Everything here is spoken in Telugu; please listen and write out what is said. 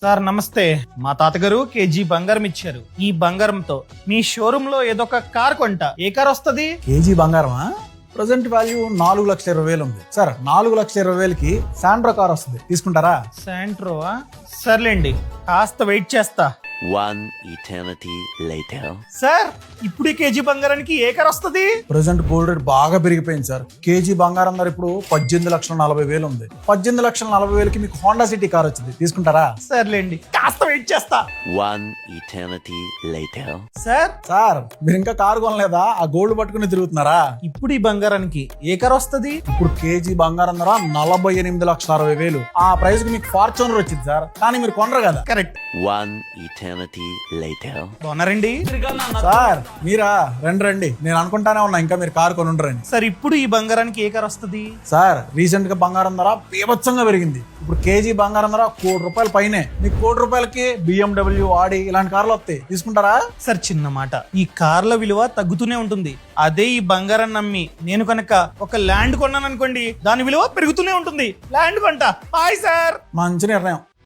సార్ నమస్తే. మా తాతగారు కేజీ బంగారం ఇచ్చారు. ఈ బంగారంతో మీ షోరూమ్ లో ఏదో ఒక కార్ కొంటా. ఏ కార్ వస్తది? కేజీ బంగారమా? ప్రజెంట్ వాల్యూ 4,20,20,000 ఉంది సార్. 4,20,20,000కి శాండ్రో కార్ వస్తుంది, తీసుకుంటారా? శాంట్రోవా? సర్లేండి, కాస్త వెయిట్ చేస్తా. One eternity later. సార్ ఇప్పుడు ఈ కేజీ బంగారానికి ఏ కార్ వస్తది? ప్రజెంట్ గోల్డ్ రేట్ బాగా పెరిగిపోయింది సార్. కేజీ బంగారం ధర ఇప్పుడు 18,40,000 ఉంది. 18,40,000కి మీకు హోండా సిటీ కార్ వచ్చింది, తీసుకుంటారా? సర్లేండి, కాస్త వెయిట్ చేస్తా. One eternity later. సార్ మీరు ఇంకా కారు కొనలేదా? ఆ గోల్డ్ పట్టుకుని తిరుగుతున్నారా? ఇప్పుడు ఈ బంగారానికి ఏ కార్ వస్తది? ఇప్పుడు కేజీ బంగారం ధర 48,60,000. ఆ ప్రైస్ కి మీకు ఫార్చునర్ వచ్చింది సార్, కానీ మీరు కొనరు కదా. కరెక్ట్. One eternity later. బాగున్నారండి? సార్ మీరా? రండి, నేను అనుకుంటానే ఉన్నా ఇంకా మీరు కారు కొని ఉండరని. సార్ ఇప్పుడు ఈ బంగారానికి ఏ కార్ వస్తది? సార్ రీసెంట్ గా బంగారం ధర బీభత్సంగా పెరిగింది. ఇప్పుడు కేజీ బంగారం ధర ₹1,00,00,000 పైనే. మీకు ₹1,00,00,000కి BMW, ఆడి ఇలాంటి కార్లు వస్తాయి, తీసుకుంటారా? సార్ చిన్న మాట, ఈ కార్ల విలువ తగ్గుతూనే ఉంటుంది. అదే ఈ బంగారం నమ్మి నేను కనుక ఒక ల్యాండ్ కొన్నాను అనుకోండి, దాని విలువ పెరుగుతూనే ఉంటుంది. ల్యాండ్ కొంటా. Hi sir. మంచి నిర్ణయం.